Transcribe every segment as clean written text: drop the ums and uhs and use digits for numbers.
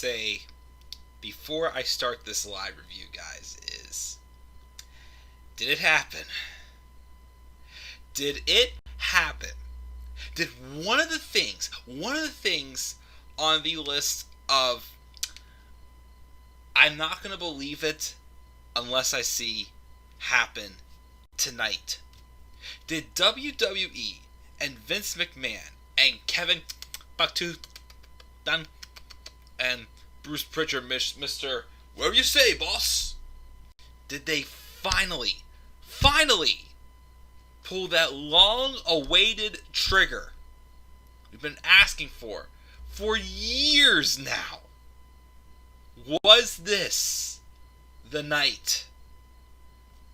say before I start this live review, guys, is, did it happen? Did it happen? Did one of the things on the list of I'm not going to believe it unless I see happen tonight, did WWE and Vince McMahon and Kevin Bucktooth Dunn and Bruce Pritchard, Mr. Whatever you say, boss, did they finally pull that long-awaited trigger we've been asking for years now? Was this the night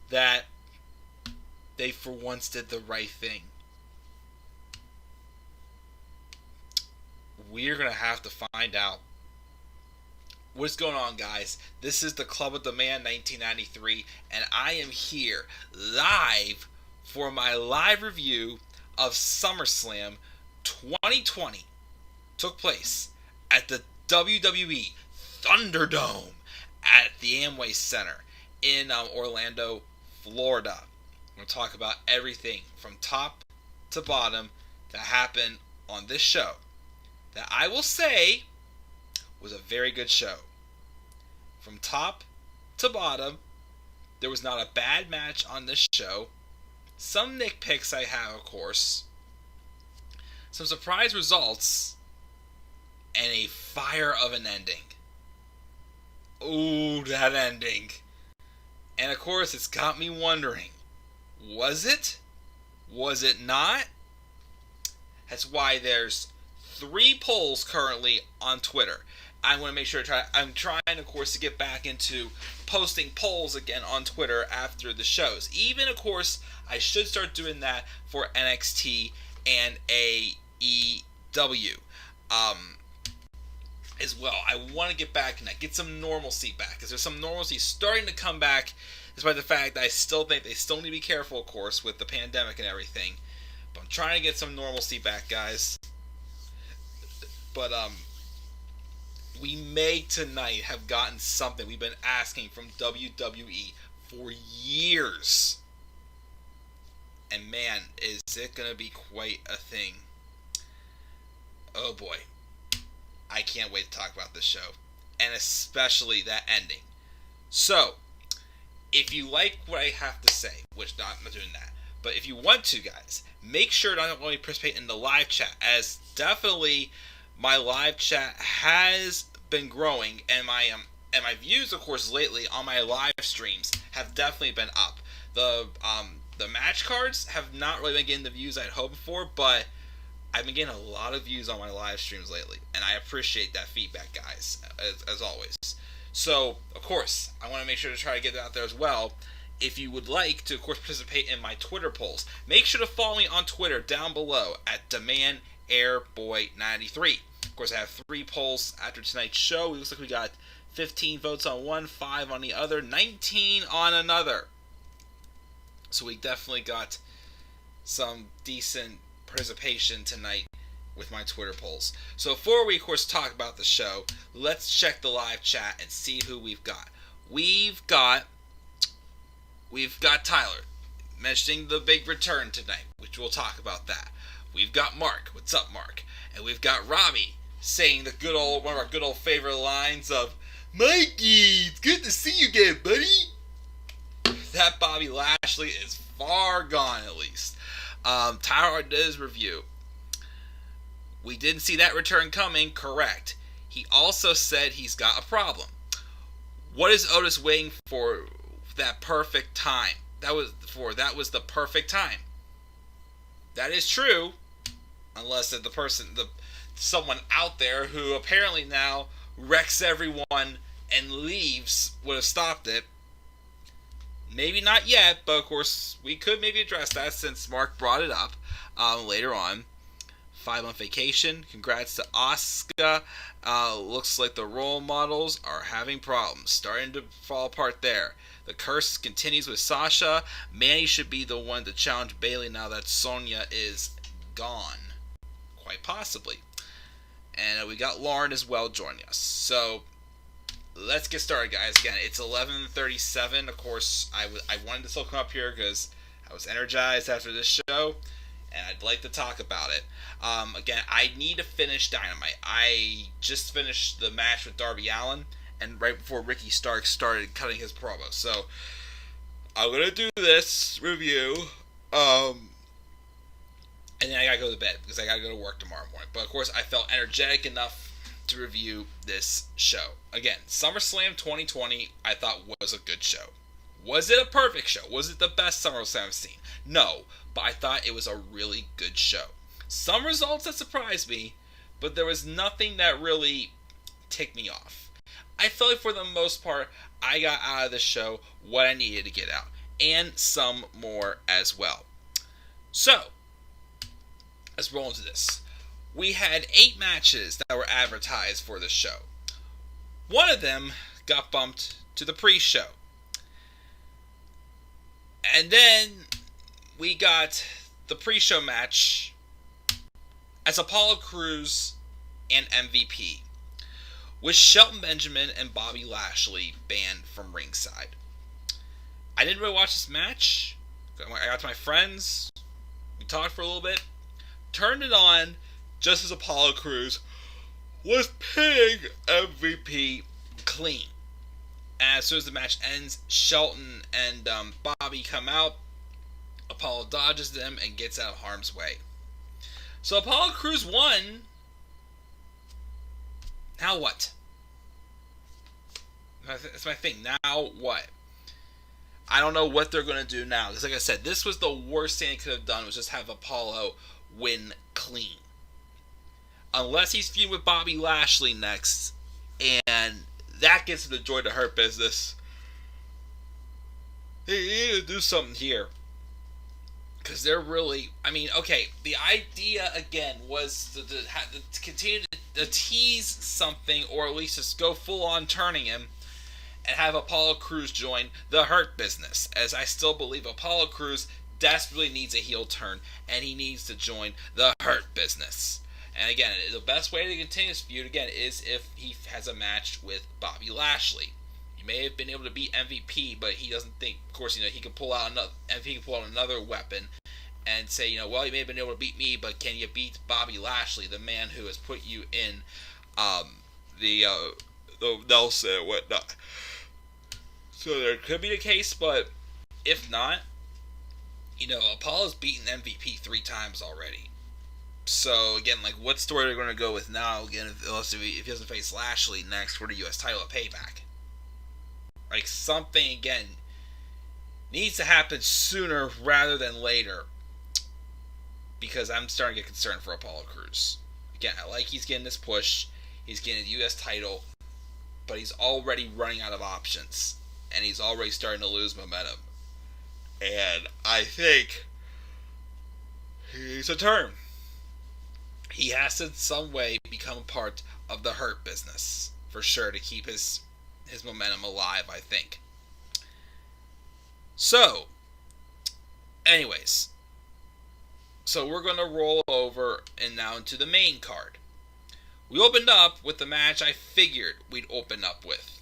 that they for once did the right thing? We're going to have to find out. What's going on, guys? This is the Club of the Man 1993, and I am here live for my live review of SummerSlam 2020. Took place at the WWE ThunderDome at the Amway Center in Orlando, Florida. We're going to talk about everything from top to bottom that happened on this show, that I will say was a very good show. From top to bottom, there was not a bad match on this show. Some nitpicks I have, of course. Some surprise results. And a fire of an ending. Ooh, that ending. And of course, it's got me wondering, was it? Was it not? That's why there's 3 polls currently on Twitter. I want to make sure I'm trying, of course, to get back into posting polls again on Twitter after the shows. Even, of course, I should start doing that for NXT and AEW as well. I want to get back and get some normalcy back, because there's some normalcy starting to come back, despite the fact that I still think they still need to be careful, of course, with the pandemic and everything. But I'm trying to get some normalcy back, guys. But we may tonight have gotten something we've been asking from WWE for years. And man, is it going to be quite a thing. Oh boy. I can't wait to talk about this show. And especially that ending. So, if you like what I have to say, which I'm not doing that, but if you want to, guys, make sure to not only participate in the live chat, as definitely my live chat has been growing, and my views, of course, lately on my live streams have definitely been up. The match cards have not really been getting the views I'd hoped for, but I've been getting a lot of views on my live streams lately, and I appreciate that feedback, guys, as always. So, of course, I want to make sure to try to get that out there as well. If you would like to, of course, participate in my Twitter polls, make sure to follow me on Twitter down below at DemandAirBoy93. Of course, I have 3 polls after tonight's show. It looks like we got 15 votes on one, 5 on the other, 19 on another. So we definitely got some decent participation tonight with my Twitter polls. So before we, of course, talk about the show, let's check the live chat and see who we've got. We've got Tyler mentioning the big return tonight, which we'll talk about that. We've got Mark. What's up, Mark? And we've got Robbie saying one of our good old favorite lines of, "Mikey, it's good to see you again, buddy." That Bobby Lashley is far gone, at least. Tyler did his review. We didn't see that return coming, correct. He also said he's got a problem. What is Otis waiting for that perfect time? That was the perfect time. That is true, unless someone out there who apparently now wrecks everyone and leaves would have stopped it. Maybe not yet, but of course we could maybe address that since Mark brought it up later on. 5-month vacation. Congrats to Asuka. Looks like the role models are having problems. Starting to fall apart there. The curse continues with Sasha. Mandy should be the one to challenge Bayley now that Sonya is gone. Quite possibly. And we got Lauren as well joining us. So let's get started, guys. Again, it's 11:37. Of course, I wanted to still come up here because I was energized after this show, and I'd like to talk about it. Again, I need to finish Dynamite. I just finished the match with Darby Allin, and right before Ricky Starks started cutting his promo. So I'm gonna do this review, and then I gotta go to bed because I gotta go to work tomorrow morning. But of course, I felt energetic enough to review this show. Again, SummerSlam 2020, I thought was a good show. Was it a perfect show? Was it the best SummerSlam I've seen? No, but I thought it was a really good show. Some results that surprised me, but there was nothing that really ticked me off. I feel like for the most part, I got out of the show what I needed to get out, and some more as well. So, let's roll into this. We had 8 matches that were advertised for the show. One of them got bumped to the pre-show. And then we got the pre-show match as Apollo Crews and MVP, with Shelton Benjamin and Bobby Lashley banned from ringside. I didn't really watch this match. I got to my friends. We talked for a little bit. Turned it on just as Apollo Crews was pinning MVP clean. And as soon as the match ends, Shelton and Bobby come out. Apollo dodges them and gets out of harm's way. So Apollo Crews won. Now what? That's my thing. Now what? I don't know what they're going to do now. Because like I said, this was the worst thing they could have done, was just have Apollo win clean. Unless he's feuding with Bobby Lashley next, and that gets him the Joy to Hurt Business. They need to do something here. Because they're really... I mean, okay, the idea, again, was to continue to tease something, or at least just go full-on turning him, and have Apollo Crews join the Hurt Business. As I still believe Apollo Crews desperately needs a heel turn, and he needs to join the Hurt Business. And again, the best way to continue this feud, again, is if he has a match with Bobby Lashley. He may have been able to beat MVP, but he doesn't think, of course, he can pull out another weapon and say, well, you may have been able to beat me, but can you beat Bobby Lashley, the man who has put you in the Nelson and whatnot? So there could be the case, but if not, Apollo's beaten MVP 3 times already. So, again, what story are they going to go with now, again, if he doesn't face Lashley next for the U.S. title at Payback? Something, again, needs to happen sooner rather than later, because I'm starting to get concerned for Apollo Crews. Again, I like he's getting this push, he's getting the U.S. title, but he's already running out of options, and he's already starting to lose momentum. And I think he needs a turn. He has to in some way become a part of the Hurt Business, for sure, to keep his momentum alive, I think. So, anyways, we're going to roll over and now into the main card. We opened up with the match I figured we'd open up with.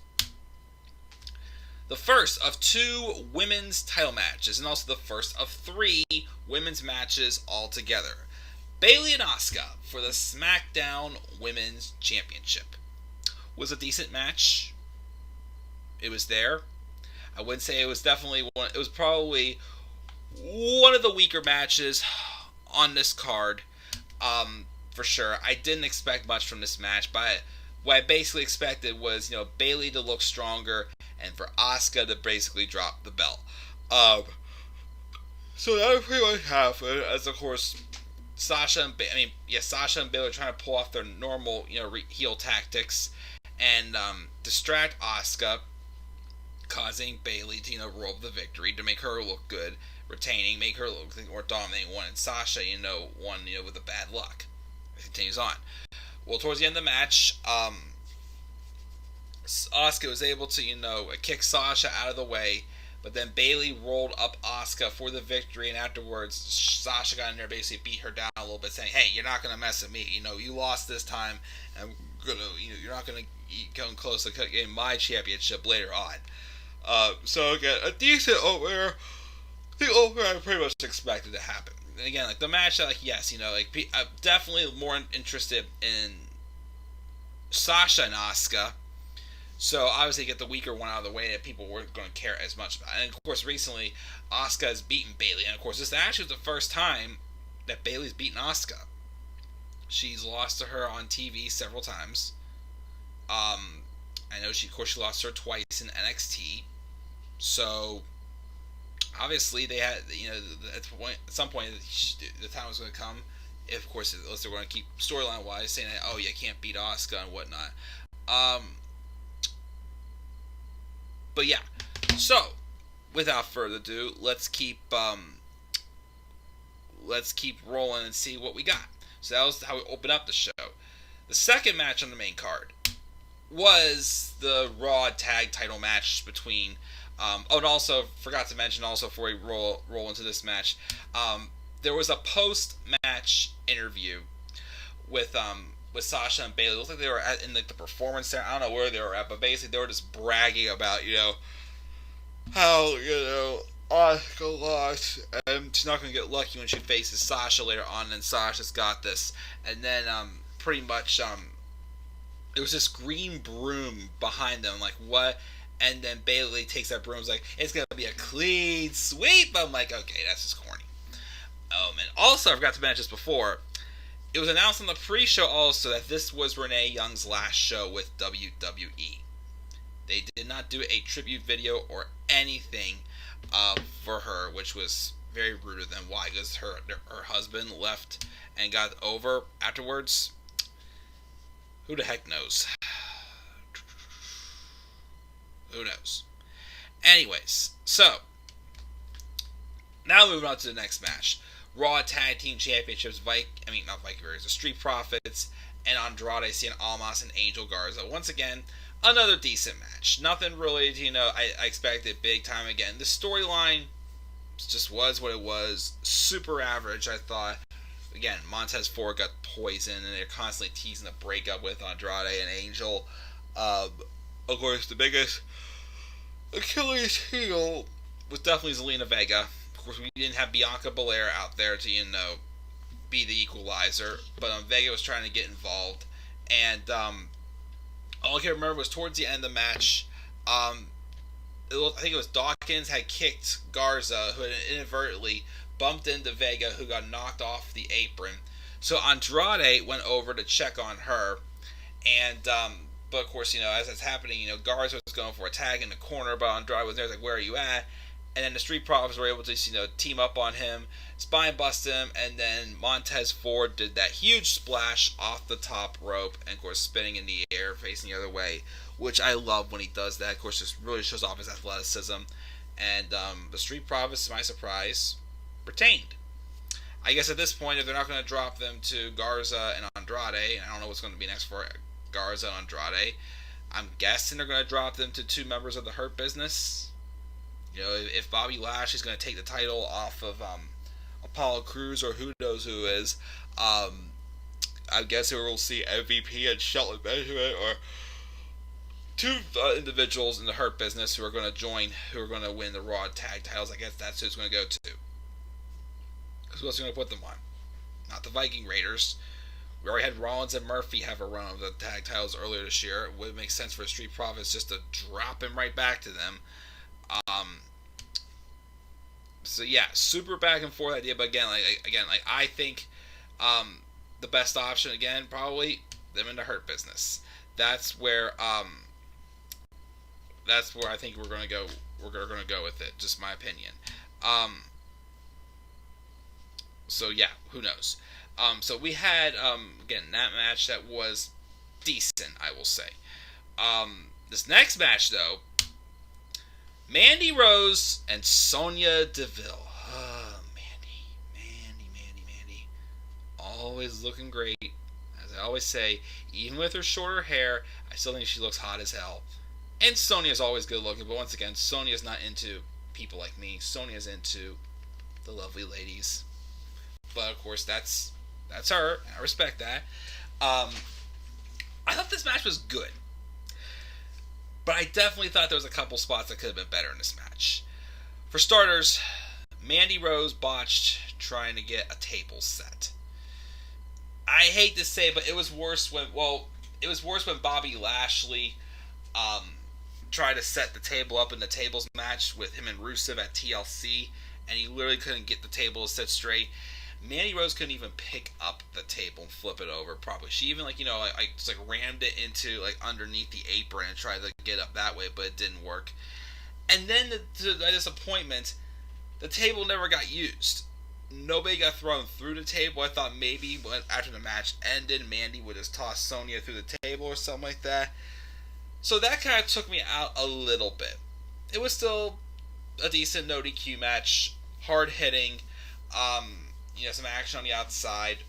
The first of 2 women's title matches, and also the first of 3 women's matches altogether. Bayley and Asuka for the SmackDown Women's Championship. Was a decent match. It was there. I wouldn't say it was definitely one. It was probably one of the weaker matches on this card, for sure. I didn't expect much from this match, but what I basically expected was, Bayley to look stronger and for Asuka to basically drop the belt. So that pretty much happened, as of course Sasha and Bayley are trying to pull off their normal, heel tactics and distract Asuka, causing Bayley to, roll up the victory to make her look good, retaining, make her look more dominating one, and Sasha, won, with a bad luck. It continues on. Well, towards the end of the match, Asuka was able to, kick Sasha out of the way, But then Bayley rolled up Asuka for the victory, and afterwards Sasha got in there, basically beat her down a little bit, saying, "Hey, you're not gonna mess with me. You lost this time, and you're not gonna come close to getting my championship later on." So again, a decent opener. The opener I pretty much expected to happen. And again, like the match, yes, I'm definitely more interested in Sasha and Asuka. So obviously get the weaker one out of the way that people weren't going to care as much about. And of course recently Asuka has beaten Bayley. And of course this actually is the first time that Bayley's beaten Asuka. She's lost to her on TV several times. I know she lost her twice in NXT. So obviously they had, at some point the time was going to come, if of course unless they're going to keep storyline wise saying that, oh, you can't beat Asuka and whatnot. But yeah, so without further ado, let's keep rolling and see what we got. So that was how we opened up the show. The second match on the main card was the Raw Tag Title match between. And also forgot to mention also before we roll into this match, there was a post-match interview with Sasha and Bayley. It looked like they were in the Performance Center. I don't know where they were at, but basically they were just bragging about how Asuka lost and she's not going to get lucky when she faces Sasha later on, and Sasha's got this. And then pretty much there was this green broom behind them, like what? And then Bayley takes that broom, is like, it's going to be a clean sweep. I'm like, okay, that's just corny. And also, I forgot to mention this before, it was announced on the pre-show also that this was Renee Young's last show with WWE. They did not do a tribute video or anything for her, which was very rude of them. Why? Because her husband left and got over afterwards. Who the heck knows? Who knows? Anyways, so now moving on to the next match. Raw Tag Team Championships, the Street Profits and Andrade Cien Almas and Angel Garza. Once again, another decent match. Nothing really, I expected big time again. The storyline just was what it was. Super average, I thought. Again, Montez Ford got poisoned, and they're constantly teasing the breakup with Andrade and Angel. Of course, the biggest Achilles heel was definitely Zelina Vega. Of course, we didn't have Bianca Belair out there to, be the equalizer, but Vega was trying to get involved. And all I can remember was towards the end of the match, I think it was Dawkins had kicked Garza, who had inadvertently bumped into Vega, who got knocked off the apron. So Andrade went over to check on her, and but of course, as that's happening, Garza was going for a tag in the corner, but Andrade was there, like, where are you at? And then the Street Profits were able to, team up on him, spine bust him, and then Montez Ford did that huge splash off the top rope, and of course spinning in the air, facing the other way, which I love when he does that. Of course, just really shows off his athleticism. And the Street Profits, to my surprise, retained. I guess at this point, if they're not going to drop them to Garza and Andrade, and I don't know what's going to be next for Garza and Andrade, I'm guessing they're going to drop them to two members of the Hurt Business. If Bobby Lashley's going to take the title off of Apollo Crews, or who knows who is, I guess we'll see MVP and Shelton Benjamin, or two individuals in the Hurt Business who are going to join, who are going to win the Raw Tag titles. I guess that's who it's going to go to. Because who else are going to put them on? Not the Viking Raiders. We already had Rollins and Murphy have a run of the tag titles earlier this year. It would make sense for the Street Profits just to drop him right back to them. So yeah, super back and forth idea, but again, I think the best option again probably them in the Hurt Business. That's where I think we're gonna go. We're gonna go with it. Just my opinion. So yeah, who knows? So we had again that match that was decent, I will say. This next match though, Mandy Rose and Sonya Deville. Mandy. Always looking great. As I always say, even with her shorter hair, I still think she looks hot as hell. And Sonya's always good looking, but once again, Sonya's not into people like me. Sonya's into the lovely ladies. But, of course, that's her. I respect that. I thought this match was good. But I definitely thought there was a couple spots that could have been better in this match. For starters, Mandy Rose botched trying to get a table set. I hate to say it, but it was worse when Bobby Lashley tried to set the table up in the tables match with him and Rusev at TLC, and he literally couldn't get the table set straight. Mandy Rose couldn't even pick up the table and flip it over properly. She even just rammed it into underneath the apron and tried to get up that way, but it didn't work. And then to the disappointment, the table never got used. Nobody got thrown through the table. I thought maybe after the match ended, Mandy would just toss Sonya through the table or something like that. So that kind of took me out a little bit. It was still a decent no DQ match, hard hitting, some action on the outside,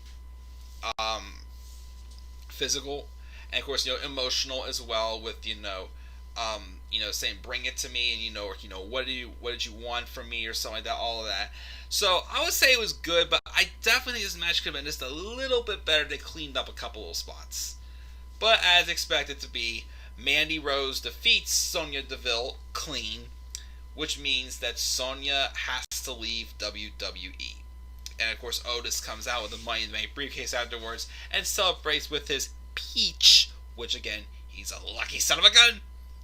physical, and of course emotional as well with saying bring it to me, and what did you want from me or something like that, all of that. So I would say it was good, but I definitely think this match could have been just a little bit better. They cleaned up a couple little spots. But as expected to be, Mandy Rose defeats Sonya Deville clean, which means that Sonya has to leave WWE. And of course Otis comes out with the Money in the Bank briefcase afterwards and celebrates with his peach, which again, he's a lucky son of a gun.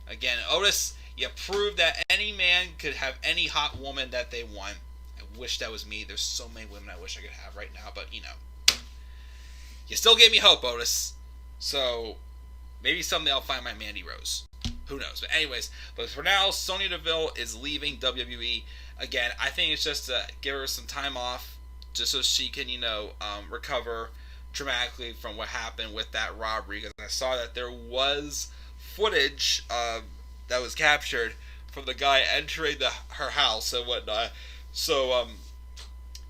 Again, Otis, you proved that any man could have any hot woman that they want. I wish that was me. There's so many women I wish I could have right now, but you still gave me hope, Otis. So maybe someday I'll find my Mandy Rose. Who knows? But anyways, for now, Sonya Deville is leaving WWE. Again, I think it's just to give her some time off, just so she can, recover dramatically from what happened with that robbery. Because I saw that there was footage that was captured from the guy entering her house and whatnot. So,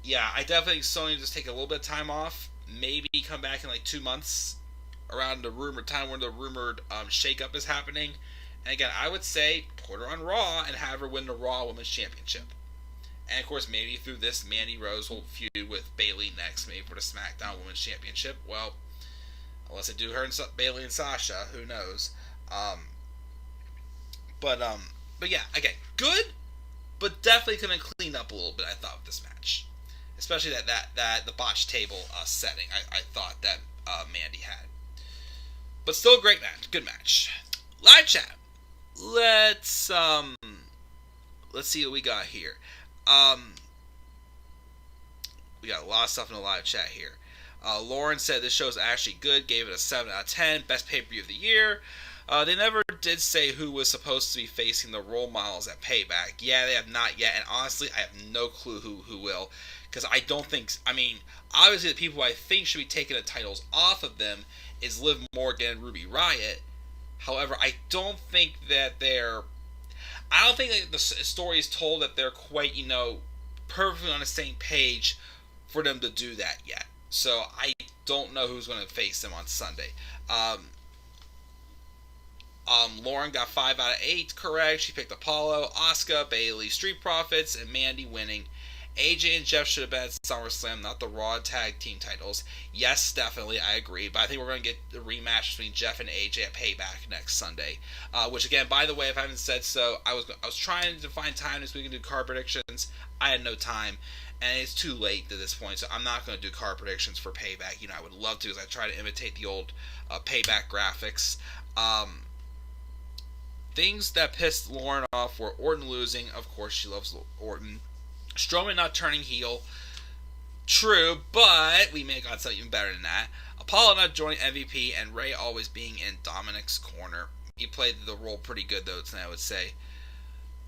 I definitely think Sonya just take a little bit of time off. Maybe come back in 2 months around the rumored time when the rumored shakeup is happening. And again, I would say put her on Raw and have her win the Raw Women's Championship. And of course, maybe through this, Mandy Rose will feud with Bayley next, maybe for the SmackDown Women's Championship. Well, unless they do her and Bayley and Sasha, who knows? But yeah, again, good, but definitely could have cleaned up a little bit, I thought, with this match. Especially that the botched table setting, I thought that Mandy had. But still a great match, good match. Live chat. Let's see what we got here. We got a lot of stuff in the live chat here. Lauren said this show is actually good, gave it a 7 out of 10, best pay-per-view of the year. They never did say who was supposed to be facing the role models at Payback. Yeah, they have not yet, and honestly, I have no clue who will. Because I don't think, obviously the people I think should be taking the titles off of them is Liv Morgan and Ruby Riott. However, I don't think that the story is told that they're quite, perfectly on the same page for them to do that yet. So I don't know who's going to face them on Sunday. Lauren got 5 out of 8 correct. She picked Apollo, Asuka, Bayley, Street Profits, and Mandy winning. AJ and Jeff should have been at SummerSlam, not the Raw Tag Team titles. Yes, definitely, I agree. But I think we're going to get the rematch between Jeff and AJ at Payback next Sunday. Which, again, by the way, if I haven't said so, I was trying to find time this week to do card predictions. I had no time. And it's too late at this point, so I'm not going to do card predictions for Payback. I would love to, as I try to imitate the old Payback graphics. Things that pissed Lauren off were Orton losing. Of course, she loves Orton. Strowman not turning heel. True, but we may have got something even better than that. Apollo not joining MVP, and Ray always being in Dominik's corner. He played the role pretty good, though, tonight, I would say.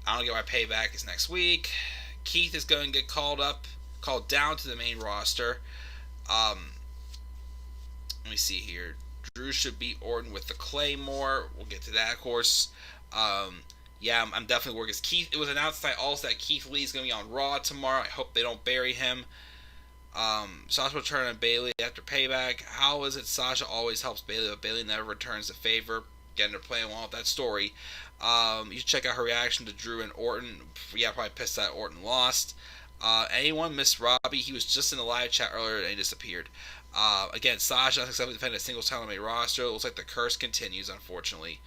I don't get why Payback is next week. Keith is going to get called down to the main roster. Let me see here. Drew should beat Orton with the Claymore. We'll get to that, of course. I'm definitely working. Keith, it was announced that also that Keith Lee is going to be on Raw tomorrow. I hope they don't bury him. Sasha will turn on Bayley after Payback. How is it Sasha always helps Bayley, but Bayley never returns the favor? Again, they're playing along with that story. You should check out her reaction to Drew and Orton. Yeah, probably pissed that Orton lost. Anyone miss Robbie? He was just in the live chat earlier and he disappeared. Again, Sasha unsuccessfully defended a singles title on the main roster. It looks like the curse continues, unfortunately.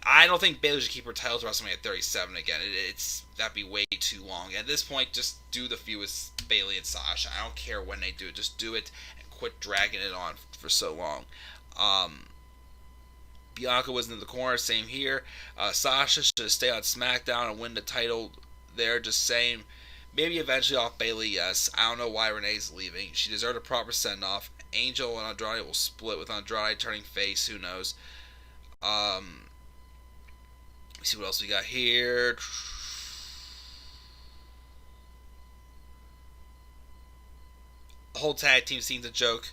I don't think Bayley should keep her title to WrestleMania 37 again. That'd be way too long. At this point, just do the feud with Bayley and Sasha. I don't care when they do it. Just do it and quit dragging it on for so long. Bianca was in the corner. Same here. Sasha should stay on SmackDown and win the title there. Just saying. Maybe eventually off Bayley, yes. I don't know why Renee's leaving. She deserved a proper send-off. Angel and Andrade will split with Andrade turning face. Who knows? Let me see what else we got here. The whole tag team scene's a joke.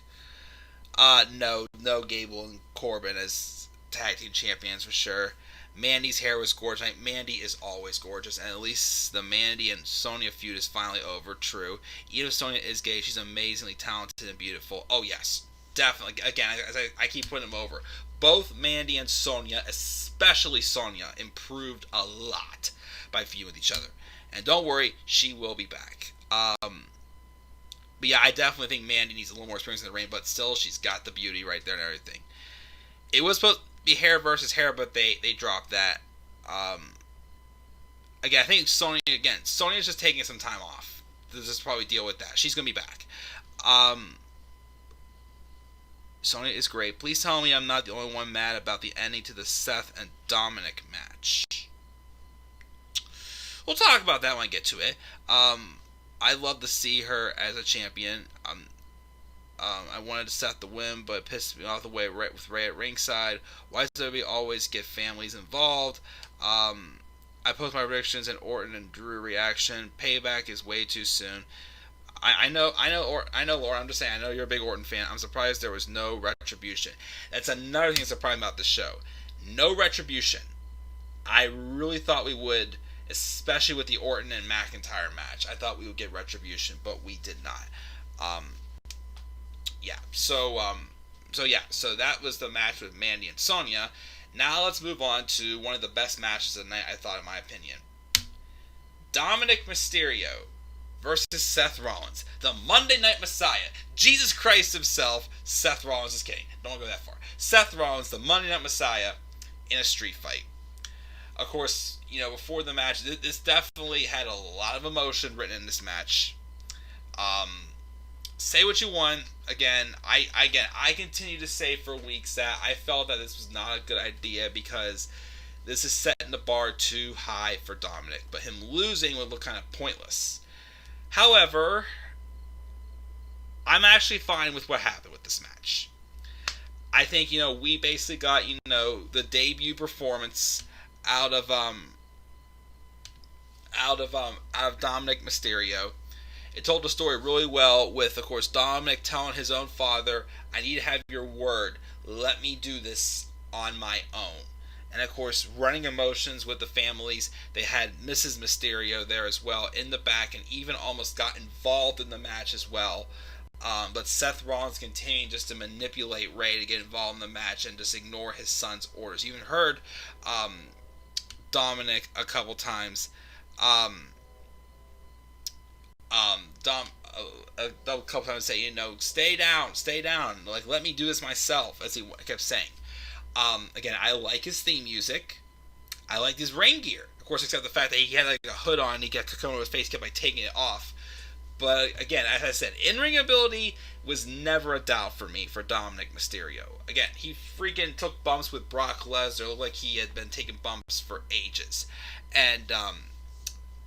No Gable and Corbin as tag team champions for sure. Mandy's hair was gorgeous. Mandy is always gorgeous, and at least the Mandy and Sonya feud is finally over. True. Even if Sonya is gay, she's amazingly talented and beautiful. Oh yes, definitely. Again, I keep putting them over. Both Mandy and Sonya, especially Sonya, improved a lot by feuding with each other. And don't worry, she will be back. But yeah, I definitely think Mandy needs a little more experience in the ring, but still, she's got the beauty right there and everything. It was supposed to be hair versus hair, but they dropped that. Again, I think Sonya's just taking some time off. They'll just probably deal with that. She's going to be back. Sonya is great. Please tell me I'm not the only one mad about the ending to the Seth and Dominik match. We'll talk about that when I get to it. I love to see her as a champion. I wanted Seth to win, but it pissed me off the way with Ray at ringside. Why does everybody always get families involved? I post my predictions and Orton and Drew reaction. Payback is way too soon. I know, Laura. I'm just saying. I know you're a big Orton fan. I'm surprised there was no retribution. That's another thing that's surprising about the show. No retribution. I really thought we would, especially with the Orton and McIntyre match. I thought we would get retribution, but we did not. So that was the match with Mandy and Sonya. Now let's move on to one of the best matches of the night, I thought, in my opinion. Dominik Mysterio versus Seth Rollins, the Monday Night Messiah, Jesus Christ himself. Seth Rollins is kidding. Don't go that far. Seth Rollins, the Monday Night Messiah, in a street fight. Of course, before the match, this definitely had a lot of emotion written in this match. Say what you want. Again, I continue to say for weeks that I felt that this was not a good idea because this is setting the bar too high for Dominik. But him losing would look kind of pointless. However, I'm actually fine with what happened with this match. I think, we basically got, the debut performance out of Dominik Mysterio. It told the story really well with, of course, Dominik telling his own father, I need to have your word. Let me do this on my own. And, of course, running emotions with the families. They had Mrs. Mysterio there as well in the back and even almost got involved in the match as well. But Seth Rollins continuing just to manipulate Ray to get involved in the match and just ignore his son's orders. You even heard Dominik a couple times. A couple times say, stay down, like, let me do this myself, as he kept saying. Again, I like his theme music. I like his rain gear, of course, except the fact that he had like a hood on and he kept coming over his face, kept like taking it off. But again, as I said, in-ring ability was never a doubt for me for Dominik Mysterio. Again, he freaking took bumps with Brock Lesnar. It looked like he had been taking bumps for ages. And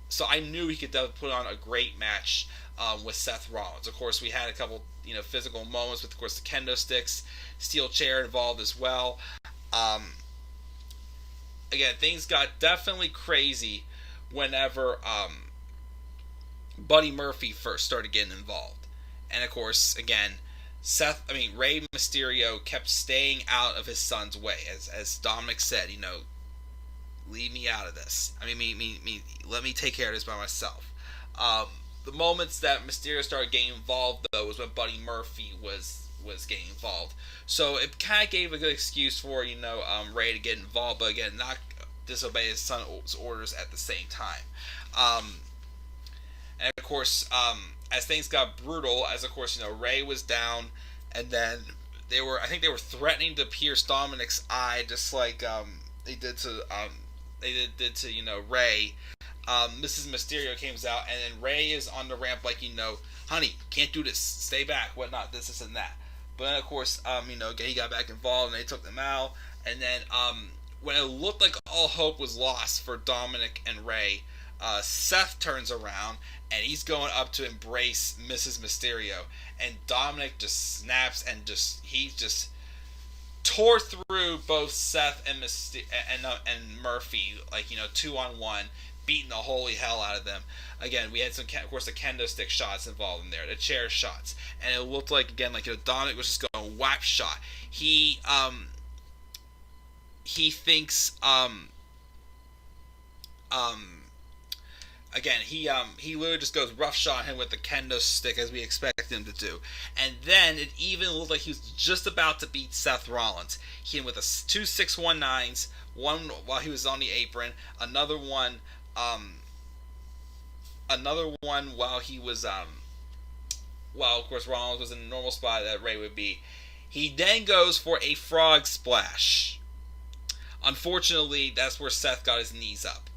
so I knew he could put on a great match with Seth Rollins. Of course, we had a couple, physical moments with, of course, the kendo sticks, steel chair involved as well. Again, things got definitely crazy whenever Buddy Murphy first started getting involved. And, of course, again, Rey Mysterio kept staying out of his son's way. As Dominik said, leave me out of this. Let me take care of this by myself. The moments that Mysterio started getting involved, though, was when Buddy Murphy was getting involved. So it kind of gave a good excuse for, Ray to get involved. But again, not disobey his son's orders at the same time. And of course, as things got brutal, as of course, Ray was down, and then I think they were threatening to pierce Dominik's eye, just like they did to Ray. Mrs. Mysterio comes out, and then Ray is on the ramp like, honey, can't do this, stay back, whatnot, this and that. But then of course, he got back involved, and they took them out, and then when it looked like all hope was lost for Dominik and Ray, Seth turns around, and he's going up to embrace Mrs. Mysterio, and Dominik just snaps, and he tore through both Seth and and Murphy, like 2-on-1, beating the holy hell out of them. Again, we had some, of course, the kendo stick shots involved in there, the chair shots, and it looked like, again, like Dominik was just going whap shot. He thinks again, he literally just goes rough shot him with the kendo stick, as we expect him to do. And then it even looked like he was just about to beat Seth Rollins. He hit him with two 619s, one while he was on the apron, another one while he was while of course Rollins was in the normal spot that Ray would be. He then goes for a frog splash. Unfortunately, that's where Seth got his knees up.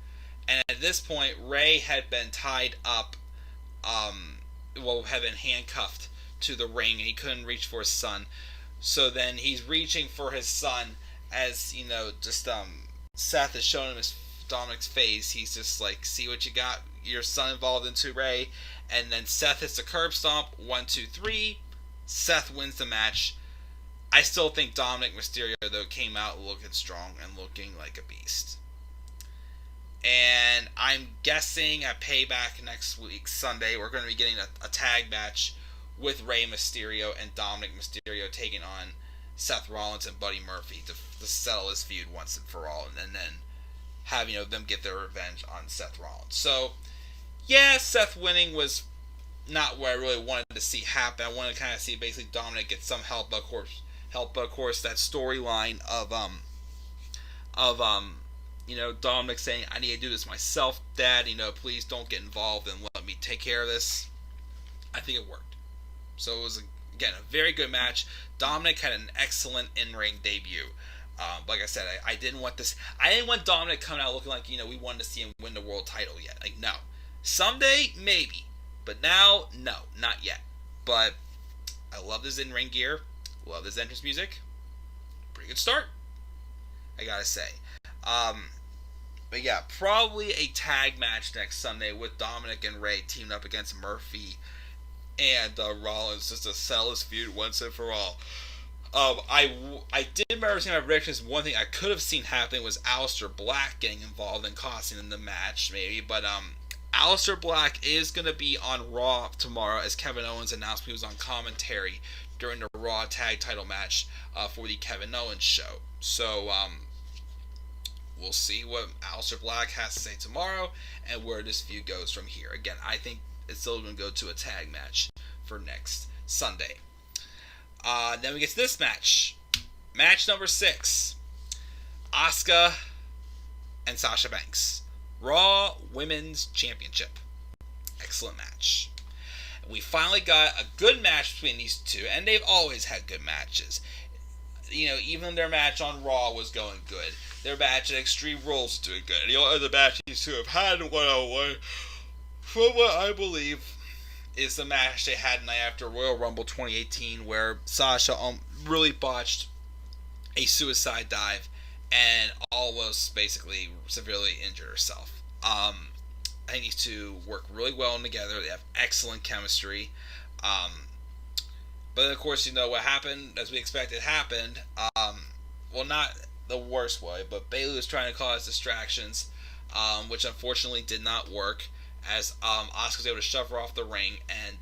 And at this point, Ray had been tied up, had been handcuffed to the ring, and he couldn't reach for his son. So then he's reaching for his son, as, Seth is showing him Dominik's face. He's just like, see what you got your son involved into, Ray. And then Seth hits the curb stomp, 1, 2, 3. Seth wins the match. I still think Dominik Mysterio, though, came out looking strong and looking like a beast. And I'm guessing at Payback next week, Sunday, we're going to be getting a tag match with Rey Mysterio and Dominik Mysterio taking on Seth Rollins and Buddy Murphy to settle this feud once and for all, and then have them get their revenge on Seth Rollins. So, yeah, Seth winning was not what I really wanted to see happen. I wanted to kind of see basically Dominik get some help, but of course that storyline of Dominik saying, I need to do this myself, Dad, please don't get involved and let me take care of this. I think it worked. So it was, again, a very good match. Dominik had an excellent in-ring debut. Like I said, I didn't want this. I didn't want Dominik coming out looking like, we wanted to see him win the world title yet. Like, no. Someday, maybe. But now, no, not yet. But I love his in-ring gear. Love his entrance music. Pretty good start, I gotta say. But yeah, probably a tag match next Sunday with Dominik and Ray teamed up against Murphy and Rollins just to settle this feud once and for all. I did remember seeing my predictions. One thing I could have seen happening was Aleister Black getting involved and costing him the match, maybe. But Aleister Black is going to be on Raw tomorrow, as Kevin Owens announced he was on commentary during the Raw Tag Title match for the Kevin Owens show. So we'll see what Aleister Black has to say tomorrow and where this feud goes from here. Again, I think it's still going to go to a tag match for next Sunday. Then we get to this match. Match number 6. Asuka and Sasha Banks. Raw Women's Championship. Excellent match. We finally got a good match between these two, and they've always had good matches. Even their match on Raw was going good. Their match at Extreme Rules was doing good. The only other match these two have had one-on-one, from what I believe, is the match they had night after Royal Rumble 2018, where Sasha really botched a suicide dive and almost basically severely injured herself. I think these two work really well together. They have excellent chemistry. But of course, what happened, as we expected, happened. Well, not the worst way, but Bayley was trying to cause distractions, which unfortunately did not work, as Asuka was able to shove her off the ring, and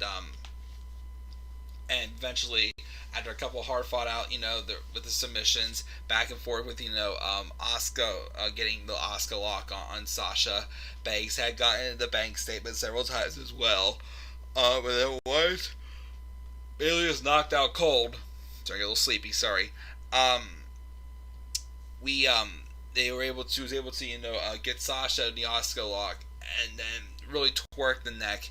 eventually, after a couple of hard fought out, with the submissions, back and forth with, Asuka getting the Asuka lock on Sasha. Banks had gotten the bank statement several times as well. But then what? Bayley was knocked out cold. Sorry, a little sleepy, sorry. She was able to, get Sasha in the Asuka lock and then really twerk the neck.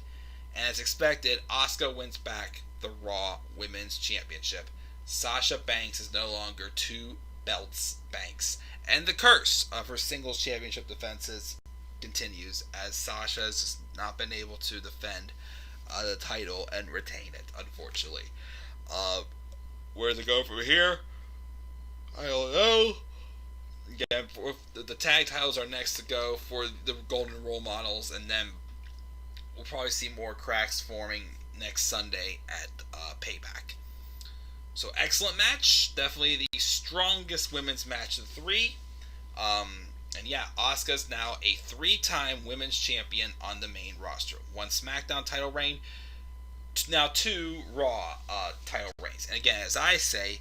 And as expected, Asuka wins back the Raw Women's Championship. Sasha Banks is no longer 2 belts Banks. And the curse of her singles championship defenses continues as Sasha has not been able to defend the title and retain it, unfortunately. Where does it go from here? I don't know. Again, the tag titles are next to go for the Golden Role Models, and then we'll probably see more cracks forming next Sunday at Payback. So, excellent match. Definitely the strongest women's match of the 3. And yeah, Asuka's now a 3-time women's champion on the main roster. 1 SmackDown title reign, now 2 Raw title reigns. And again, as I say,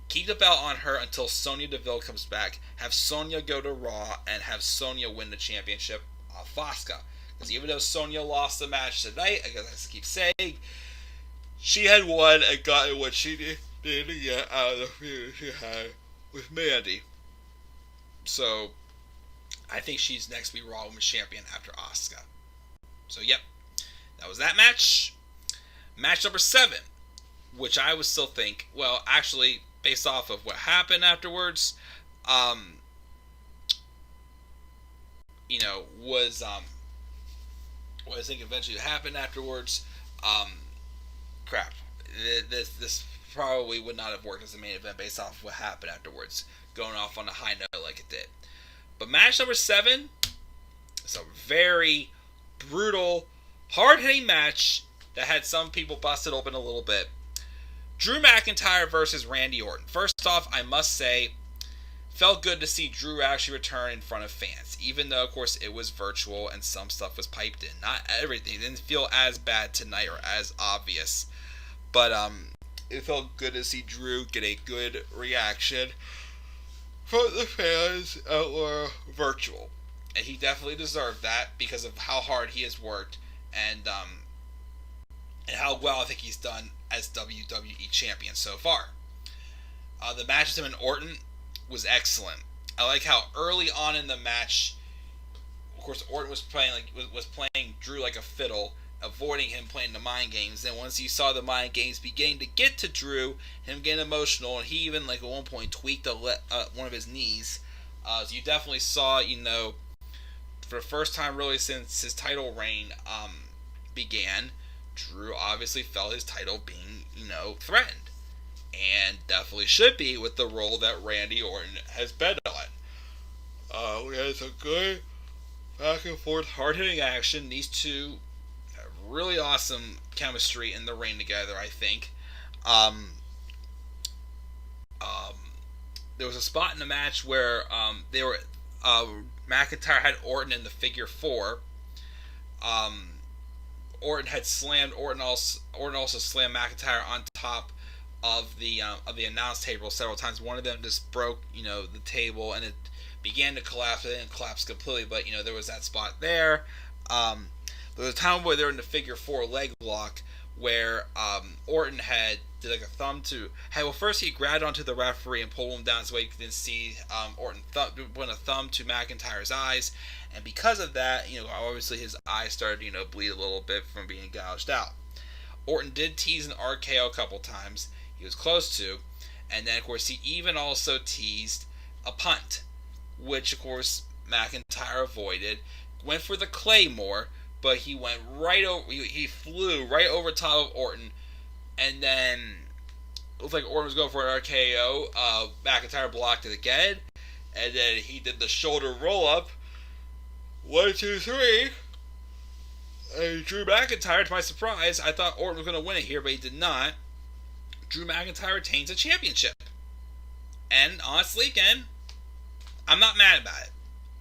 keep the belt on her until Sonya Deville comes back. Have Sonya go to Raw and have Sonya win the championship off Asuka. Because even though Sonya lost the match tonight, I guess I keep saying, she had won and gotten what she needed to get out of the feud she had with Mandy. So, I think she's next to be Raw Women's Champion after Asuka. So, yep. That was that match. Match number 7, which I would still think, well, actually, based off of what happened afterwards, was what I think eventually happened afterwards. Crap. This probably would not have worked as a main event based off of what happened afterwards, going off on a high note like it did. But match number 7 is a very brutal, hard-hitting match that had some people busted open a little bit. Drew McIntyre versus Randy Orton. First off, I must say, felt good to see Drew actually return in front of fans, even though, of course, it was virtual and some stuff was piped in. Not everything. It didn't feel as bad tonight or as obvious. But it felt good to see Drew get a good reaction from the fans that were virtual. And he definitely deserved that because of how hard he has worked and how well I think he's done as WWE Champion so far. The match with him and Orton was excellent. I like how early on in the match, of course, Orton was playing Drew like a fiddle, avoiding him playing the mind games. Then once he saw the mind games beginning to get to Drew, him getting emotional, and he even at one point tweaked one of his knees. So you definitely saw, for the first time really since his title reign began, Drew obviously felt his title being, threatened. And definitely should be with the role that Randy Orton has been on. We had some good back and forth, hard-hitting action. These two have really awesome chemistry in the ring together, I think. There was a spot in the match where McIntyre had Orton in the figure 4. Orton had slammed Orton also slammed McIntyre on top of the announce table several times. One of them just broke, the table, and it began to collapse. It didn't collapse completely, but there was that spot there. There was a time where they were in the figure 4 leg lock where Orton did like a thumb to. Well, first he grabbed onto the referee and pulled him down so he could see Orton put a thumb to McIntyre's eyes, and because of that, obviously his eyes started bleed a little bit from being gouged out. Orton did tease an RKO a couple times. He was close to, and then of course he even also teased a punt, which of course McIntyre avoided. Went for the Claymore, but he went right over. He flew right over top of Orton, and then it looked like Orton was going for an RKO. McIntyre blocked it again, and then he did the shoulder roll up. 1, 2, 3. And Drew McIntyre, to my surprise, I thought Orton was going to win it here, but he did not. Drew McIntyre retains a championship. And honestly, again, I'm not mad about it.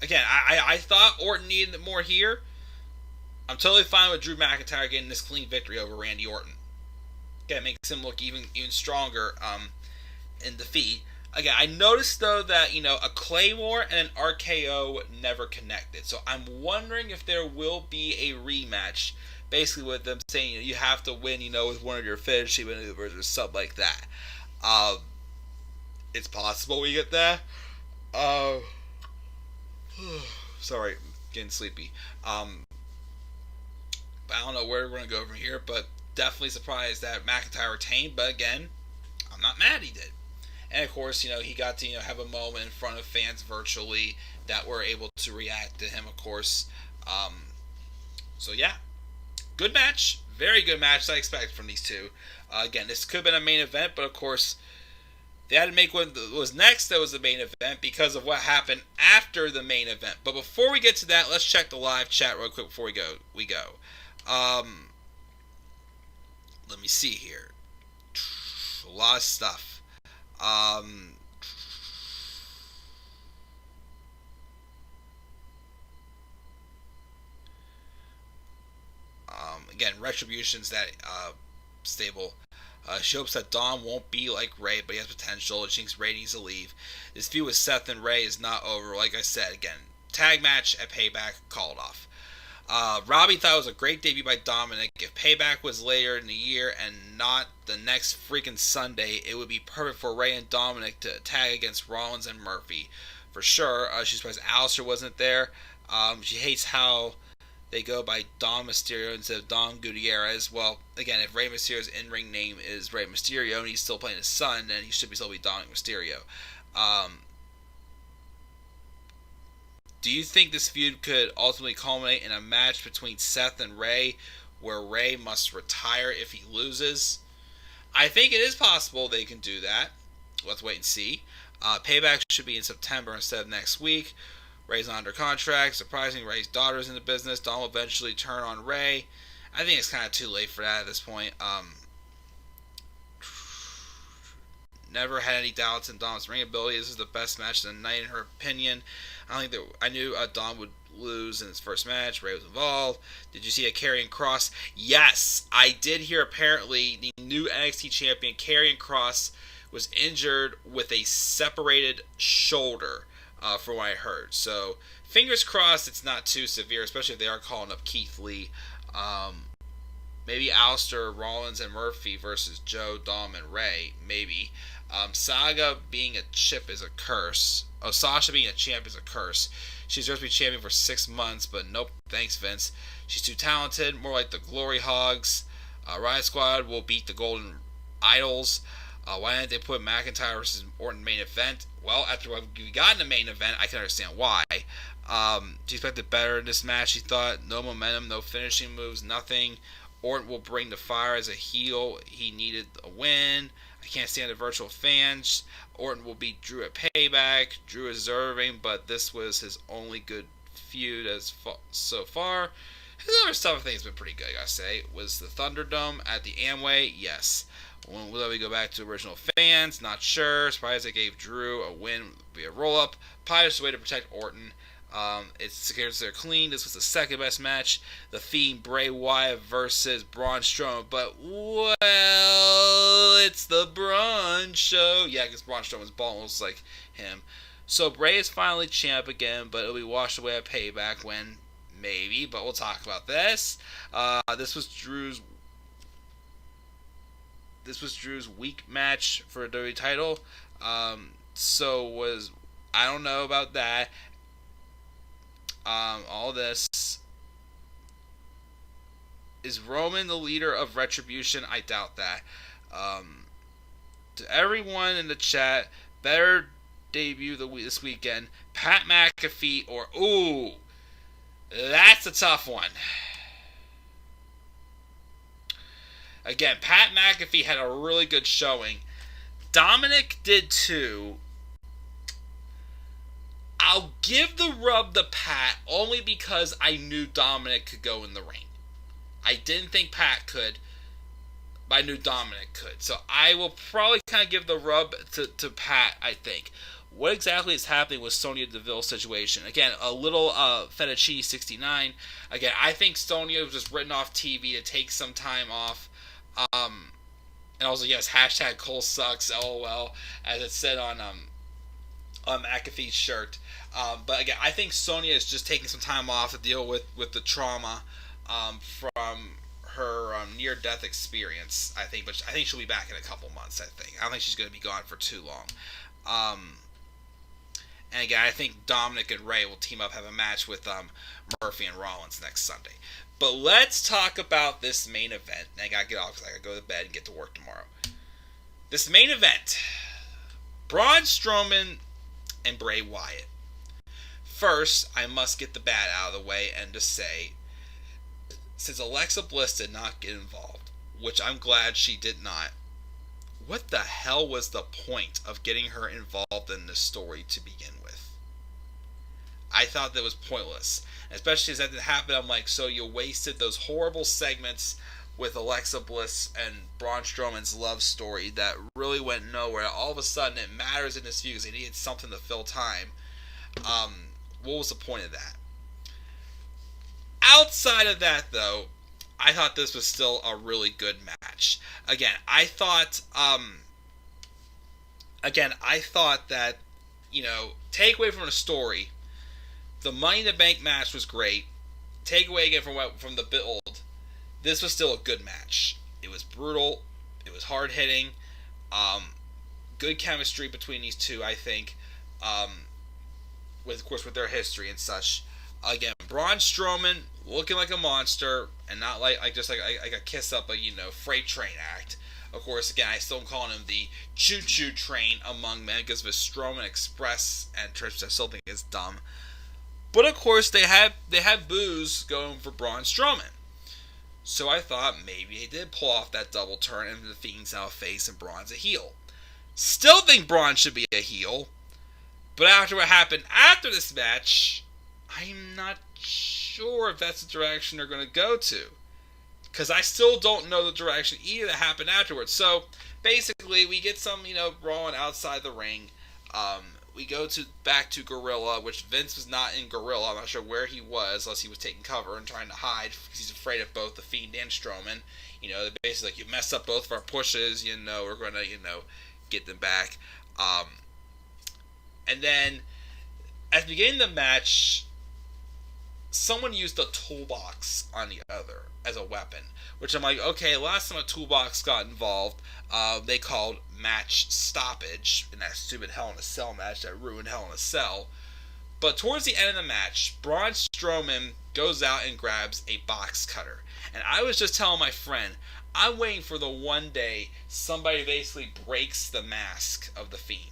Again, I thought Orton needed it more here. I'm totally fine with Drew McIntyre getting this clean victory over Randy Orton. Again, it makes him look even stronger in defeat. Again, I noticed though that a Claymore and an RKO never connected. So I'm wondering if there will be a rematch. Basically, with them saying you have to win, with one of your finishing maneuvers or something like that. It's possible we get that. Sorry, getting sleepy. I don't know where we're going to go from here, but definitely surprised that McIntyre retained. But again, I'm not mad he did. And of course, he got to have a moment in front of fans virtually that were able to react to him. Of course, so yeah, good match, very good match as I expected from these two. Again, this could have been a main event, but of course, they had to make what was next that was the main event because of what happened after the main event. But before we get to that, let's check the live chat real quick before we go. Let me see here. A lot of stuff. Again, Retribution's that stable. She hopes that Dom won't be like Ray, but he has potential. She thinks Ray needs to leave. This feud with Seth and Ray is not over. Like I said, again, tag match at Payback, called off. Robbie thought it was a great debut by Dominik. If Payback was later in the year and not the next freaking Sunday, it would be perfect for Ray and Dominik to tag against Rollins and Murphy. For sure. She's surprised Aleister wasn't there. She hates how they go by Dom Mysterio instead of Dom Gutierrez. Well, again, if Rey Mysterio's in-ring name is Rey Mysterio and he's still playing his son, then he should still be Dominik Mysterio. Do you think this feud could ultimately culminate in a match between Seth and Ray where Ray must retire if he loses? I think it is possible they can do that. Let's wait and see. Payback should be in September instead of next week. Ray's not under contract. Surprisingly, Ray's daughter's in the business. Dom will eventually turn on Ray. I think it's kind of too late for that at this point. Never had any doubts in Dom's ring ability. This is the best match of the night in her opinion. I knew Dom would lose in his first match. Ray was involved. Did you see a Karrion Kross? Yes, I did hear apparently the new NXT champion Karrion Kross was injured with a separated shoulder. From what I heard. So, fingers crossed it's not too severe, especially if they are calling up Keith Lee. Maybe Aleister, Rollins, and Murphy versus Joe, Dom, and Ray. Maybe. Saga being a chip is a curse. Oh, Sasha being a champ is a curse. She's supposed to be champion for 6 months, but nope, thanks, Vince. She's too talented, more like the Glory Hogs. Riot Squad will beat the Golden Idols. Why didn't they put McIntyre versus Orton main event? Well, after what we got in the main event, I can understand why. She expected better in this match. She thought no momentum, no finishing moves, nothing. Orton will bring the fire as a heel. He needed a win. I can't stand the virtual fans. Orton will beat Drew at Payback. Drew is deserving, but this was his only good feud so far. His other stuff I think has been pretty good, I gotta say. Was the Thunderdome at the Amway? Yes. Will we go back to original fans? Not sure. Surprised they gave Drew a win via roll-up. Probably just a way to protect Orton. It's considered clean. This was the second best match. The Fiend, Bray Wyatt versus Braun Strowman. But, well, it's the Braun show. Yeah, because Braun Strowman's almost like him. So Bray is finally champ again, but it'll be washed away at Payback when, maybe, but we'll talk about this. This was Drew's weak match for a WWE title. I don't know about that. All this. Is Roman the leader of Retribution? I doubt that. To everyone in the chat, better debut this weekend, Pat McAfee or... Ooh, that's a tough one. Again, Pat McAfee had a really good showing. Dominik did too. I'll give the rub to Pat only because I knew Dominik could go in the ring. I didn't think Pat could, but I knew Dominik could. So I will probably kind of give the rub to Pat, I think. What exactly is happening with Sonya Deville situation? Again, a little fettuccine 69. Again, I think Sonya was just written off TV to take some time off. And also, yes, hashtag Cole sucks, LOL, as it said on McAfee's shirt. But again, I think Sonya is just taking some time off to deal with the trauma from her near-death experience, I think. But I think she'll be back in a couple months, I think. I don't think she's going to be gone for too long. And again, I think Dominik and Ray will team up, have a match with Murphy and Rollins next Sunday. But let's talk about this main event. And I gotta get off because I gotta go to bed and get to work tomorrow. This main event: Braun Strowman and Bray Wyatt. First, I must get the bad out of the way and just say, since Alexa Bliss did not get involved, which I'm glad she did not, what the hell was the point of getting her involved in this story to begin with? I thought that was pointless. Especially as that did happen, I'm like, so you wasted those horrible segments with Alexa Bliss and Braun Strowman's love story that really went nowhere. All of a sudden, it matters in this feud because they needed something to fill time. What was the point of that? Outside of that, though, I thought this was still a really good match. Again, I thought that, take away from the story, the Money in the Bank match was great. Take away again from the build, this was still a good match. It was brutal. It was hard hitting. Good chemistry between these two, I think. With their history and such. Again, Braun Strowman looking like a monster and not like a kiss up a freight train act. Of course, again, I still am calling him the choo choo train among men because of his Strowman Express entrance, which I still think is dumb. But of course, they had boos going for Braun Strowman. So I thought maybe they did pull off that double turn and the Fiend's now a face and Braun's a heel. Still think Braun should be a heel. But after what happened after this match, I'm not sure if that's the direction they're going to go to. Because I still don't know the direction either that happened afterwards. So, basically, we get some, Braun outside the ring. We go back to Gorilla, which Vince was not in Gorilla. I'm not sure where he was, unless he was taking cover and trying to hide, because he's afraid of both the Fiend and Strowman. They're basically like, you messed up both of our pushes, we're going to, get them back. And then, at the beginning of the match, someone used a toolbox on the other as a weapon. Which I'm like, okay, last time a toolbox got involved, they called match stoppage in that stupid Hell in a Cell match that ruined Hell in a Cell. But towards the end of the match, Braun Strowman goes out and grabs a box cutter. And I was just telling my friend, I'm waiting for the one day somebody basically breaks the mask of the Fiend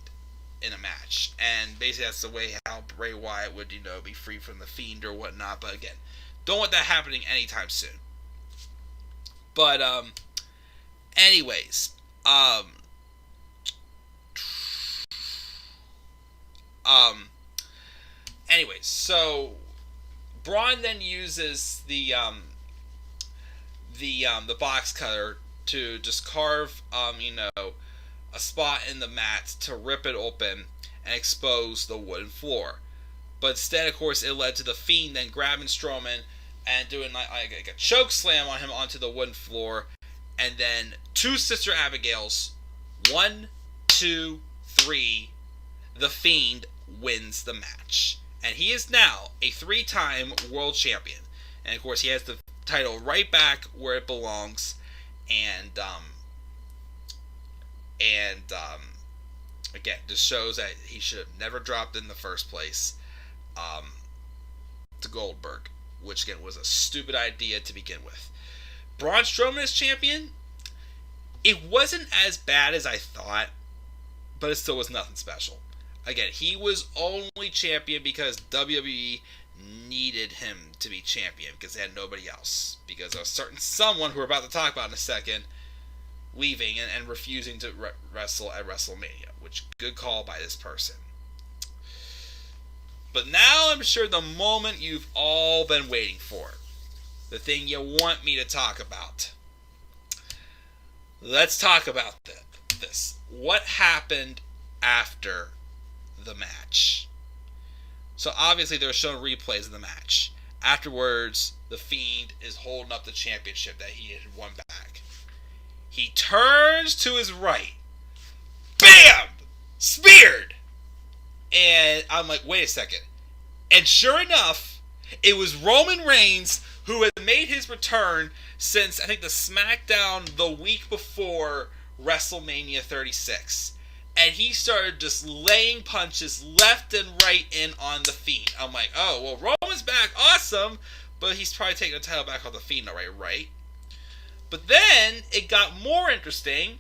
in a match, and basically that's the way how Bray Wyatt would, be free from the Fiend or whatnot. But again, don't want that happening anytime soon. But anyways, so Braun then uses the box cutter to just carve a spot in the mat to rip it open and expose the wooden floor. But instead, of course, it led to the Fiend then grabbing Strowman and doing like a choke slam on him onto the wooden floor. And then two Sister Abigails, 1, 2, 3, the Fiend wins the match. And he is now a 3-time world champion. And of course, he has the title right back where it belongs. And again, just shows that he should have never dropped in the first place to Goldberg, which again was a stupid idea to begin with. Braun Strowman is champion. It wasn't as bad as I thought, but it still was nothing special. Again, he was only champion because WWE needed him to be champion because they had nobody else. Because of a certain someone who we're about to talk about in a second leaving and refusing to wrestle at WrestleMania, which good call by this person. But now I'm sure the moment you've all been waiting for, the thing you want me to talk about. Let's talk about this. What happened after the match? So obviously they were showing replays of the match. Afterwards, the Fiend is holding up the championship that he had won back. He turns to his right. BAM! Speared! And I'm like, wait a second. And sure enough, it was Roman Reigns who had made his return since, I think, the SmackDown the week before WrestleMania 36. and he started just laying punches left and right in on the Fiend. I'm like, oh, well, Roman's back, awesome, but he's probably taking the title back off the Fiend, alright, right? But then it got more interesting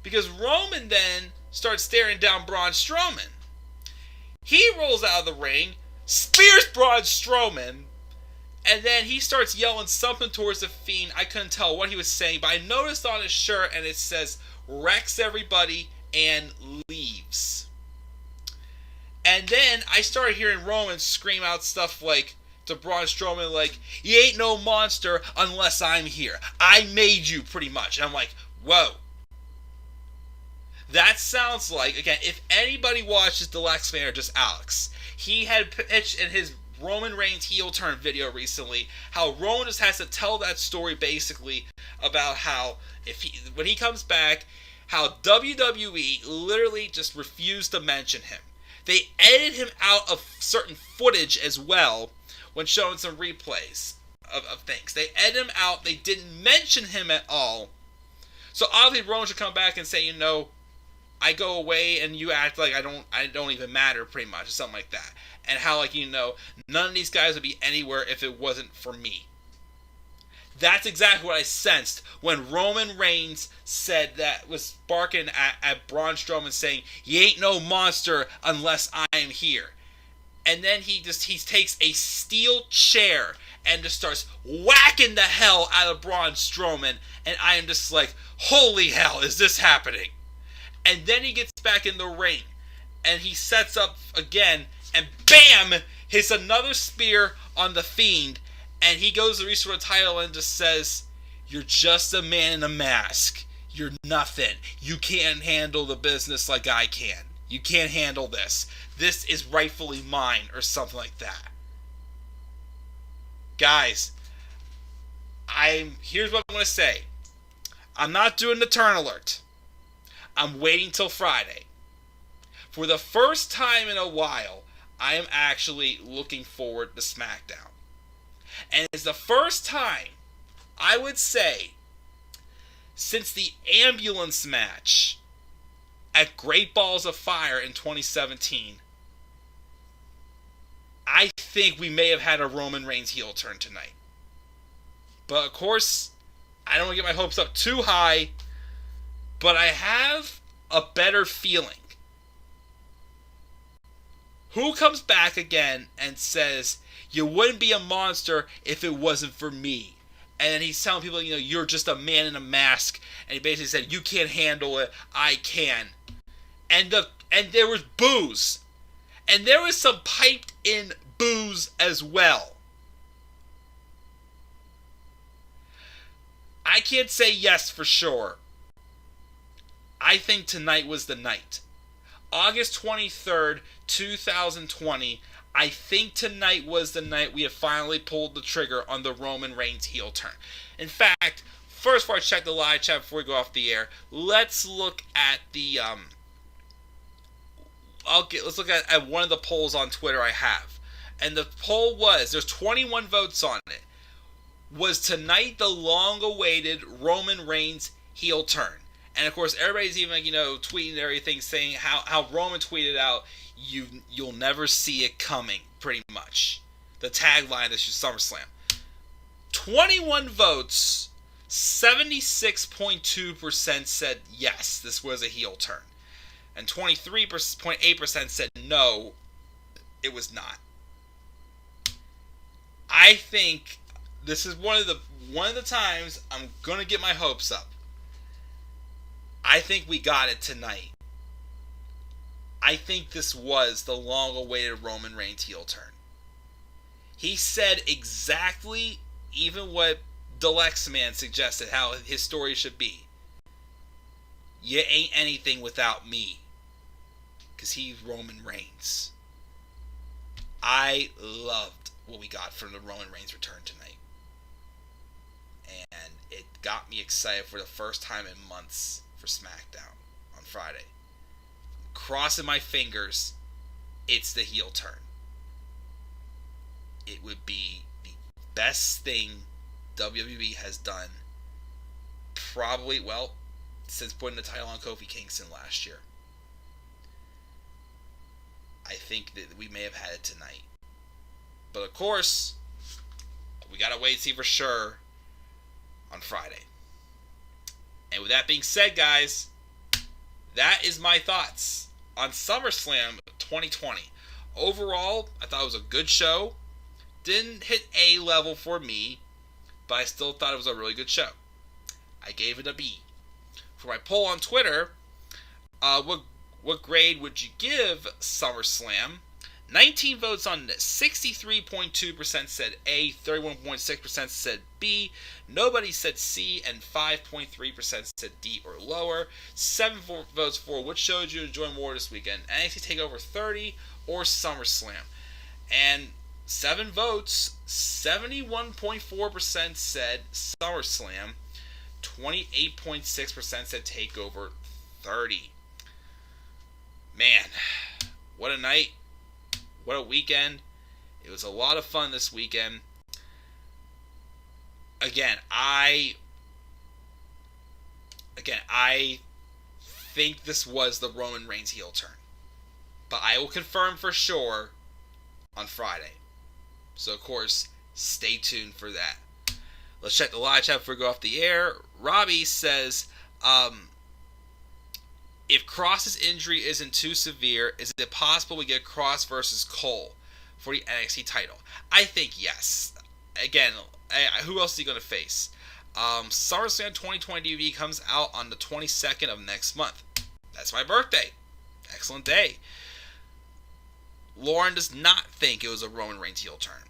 because Roman then starts staring down Braun Strowman. He rolls out of the ring, spears Braun Strowman, and then he starts yelling something towards the Fiend. I couldn't tell what he was saying, but I noticed on his shirt, and it says, "Wrecks everybody and leaves." And then I started hearing Roman scream out stuff like, to Braun Strowman, like, "You ain't no monster unless I'm here. I made you," pretty much. And I'm like, whoa. That sounds like, again, if anybody watches The Lex Man or just Alex, he had pitched in his Roman Reigns heel turn video recently how Roman just has to tell that story basically about how when he comes back, how WWE literally just refused to mention him. They edited him out of certain footage as well when showing some replays of things. They edited him out. They didn't mention him at all. So obviously Roman should come back and say, I go away and you act like I don't even matter, pretty much, or something like that. And how, none of these guys would be anywhere if it wasn't for me. That's exactly what I sensed when Roman Reigns said that, was barking at Braun Strowman saying, "You ain't no monster unless I am here." And then he takes a steel chair and just starts whacking the hell out of Braun Strowman. And I am just like, holy hell, is this happening? And then he gets back in the ring and he sets up again and bam, hits another spear on the Fiend, and he goes to restore the title and just says, "You're just a man in a mask. You're nothing. You can't handle the business like I can. You can't handle this. This is rightfully mine," or something like that. Guys, here's what I'm going to say. I'm not doing the turn alert. I'm waiting till Friday. For the first time in a while, I am actually looking forward to SmackDown. And it's the first time, I would say, since the ambulance match at Great Balls of Fire in 2017, I think we may have had a Roman Reigns heel turn tonight. But of course, I don't want to get my hopes up too high, but I have a better feeling. Who comes back again and says, "You wouldn't be a monster if it wasn't for me"? And then he's telling people, "You're just a man in a mask." And he basically said, "You can't handle it. I can." And there was boos. And there was some piped in boos as well. I can't say yes for sure. I think tonight was the night. August 23rd, 2020, I think tonight was the night we have finally pulled the trigger on the Roman Reigns heel turn. In fact, first before I check the live chat before we go off the air, let's look at the let's look at one of the polls on Twitter I have. And the poll was, there's 21 votes on it. Was tonight the long-awaited Roman Reigns heel turn? And of course, everybody's even tweeting everything, saying how Roman tweeted out, "You'll never see it coming," pretty much. The tagline this year's SummerSlam. 21 votes, 76.2% said yes, this was a heel turn. And 23.8% said no, it was not. I think this is one of the times I'm gonna get my hopes up. I think we got it tonight. I think this was the long-awaited Roman Reigns heel turn. He said exactly even what the Lex Man suggested how his story should be. You ain't anything without me. Because he's Roman Reigns. I loved what we got from the Roman Reigns return tonight. And it got me excited for the first time in months for SmackDown on Friday. Crossing my fingers, it's the heel turn. It would be the best thing WWE has done probably, since putting the title on Kofi Kingston last year. I think that we may have had it tonight. But of course, we gotta wait and see for sure on Friday. And with that being said, guys, that is my thoughts on SummerSlam 2020. Overall, I thought it was a good show. Didn't hit A level for me, but I still thought it was a really good show. I gave it a B. For my poll on Twitter, what grade would you give SummerSlam? 19 votes on this. 63.2% said A, 31.6% said B, nobody said C, and 5.3% said D or lower. 7 votes for which show did you enjoy more this weekend, NXT TakeOver 30 or SummerSlam. And 7 votes, 71.4% said SummerSlam, 28.6% said TakeOver 30. Man, what a night. What a weekend. It was a lot of fun this weekend. Again, I think this was the Roman Reigns heel turn. But I will confirm for sure on Friday. So, of course, stay tuned for that. Let's check the live chat before we go off the air. Robbie says, if Cross's injury isn't too severe, is it possible we get Cross versus Cole for the NXT title? I think yes. Again, who else is he going to face? SummerSlam 2020 DVD comes out on the 22nd of next month. That's my birthday. Excellent day. Lauren does not think it was a Roman Reigns heel turn.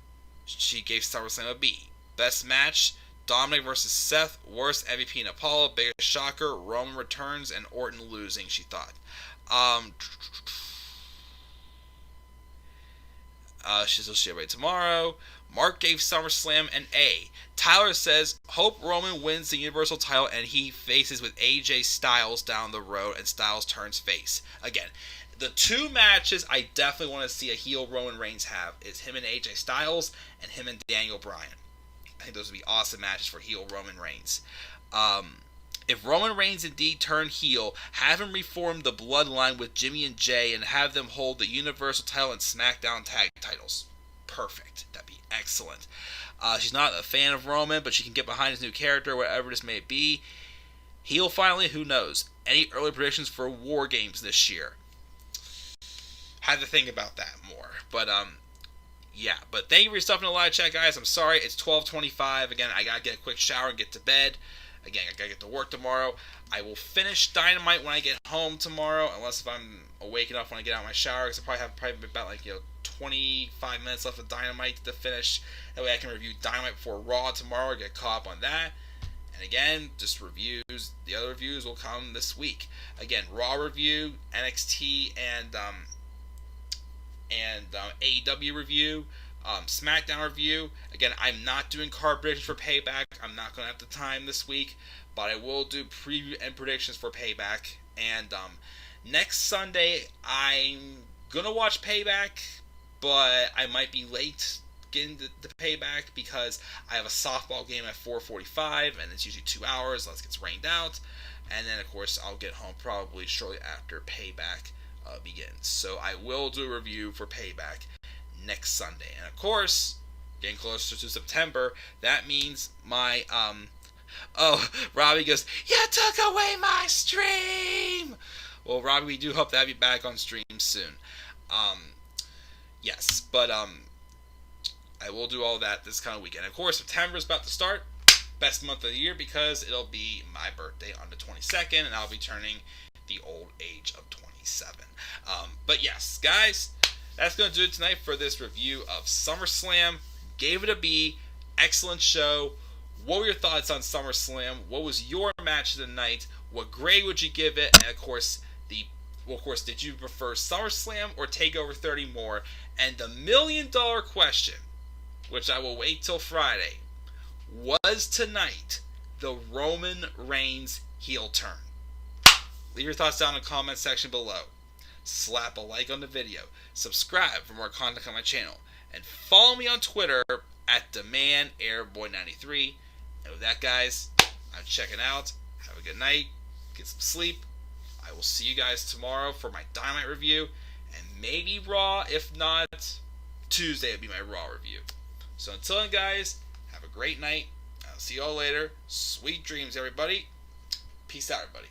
She gave SummerSlam a B. Best match, Dominik versus Seth. Worst MVP in Apollo. Biggest shocker, Roman returns and Orton losing, she thought. She'll be tomorrow. Mark gave SummerSlam an A. Tyler says, hope Roman wins the Universal title and he faces with AJ Styles down the road and Styles turns face. Again, the 2 matches I definitely want to see a heel Roman Reigns have is him and AJ Styles and him and Daniel Bryan. I think those would be awesome matches for heel Roman Reigns. If Roman Reigns indeed turned heel, have him reform the bloodline with Jimmy and Jay and have them hold the Universal title and SmackDown tag titles. Perfect. That'd be excellent. She's not a fan of Roman, but she can get behind his new character, whatever this may be. Heel finally, who knows? Any early predictions for War Games this year? Had to think about that more. But, yeah. But thank you for your stuff in the live chat, guys. I'm sorry. It's 12:25. Again, I gotta get a quick shower and get to bed. Again, I gotta get to work tomorrow. I will finish Dynamite when I get home tomorrow, unless if I'm awake enough when I get out of my shower, because I probably have about 25 minutes left of Dynamite to finish. That way I can review Dynamite before Raw tomorrow, get caught up on that. And again, just reviews. The other reviews will come this week. Again, Raw review, NXT and AEW review, SmackDown review. Again, I'm not doing card predictions for Payback. I'm not going to have the time this week, but I will do preview and predictions for Payback. And next Sunday, I'm going to watch Payback, but I might be late getting the Payback because I have a softball game at 4:45, and it's usually 2 hours unless it gets rained out. And then, of course, I'll get home probably shortly after Payback begins. So I will do a review for Payback next Sunday. And of course, getting closer to September, that means my Robbie goes, "You took away my stream!" Well, Robbie, we do hope to have you back on stream soon. Yes, but I will do all that this kind of weekend. Of course, September is about to start. Best month of the year because it'll be my birthday on the 22nd, and I'll be turning the old age of 27. But yes, guys, that's going to do it tonight for this review of SummerSlam. Gave it a B. Excellent show. What were your thoughts on SummerSlam? What was your match of the night? What grade would you give it? And of course, did you prefer SummerSlam or TakeOver 30 more? And the $1 million question, which I will wait till Friday, was tonight the Roman Reigns heel turn? Leave your thoughts down in the comment section below. Slap a like on the video. Subscribe for more content on my channel. And follow me on Twitter at DemandAirboy93. And with that, guys, I'm checking out. Have a good night. Get some sleep. I will see you guys tomorrow for my Dynamite review. and maybe Raw. If not, Tuesday will be my Raw review. So until then, guys, have a great night. I'll see you all later. Sweet dreams, everybody. Peace out, everybody.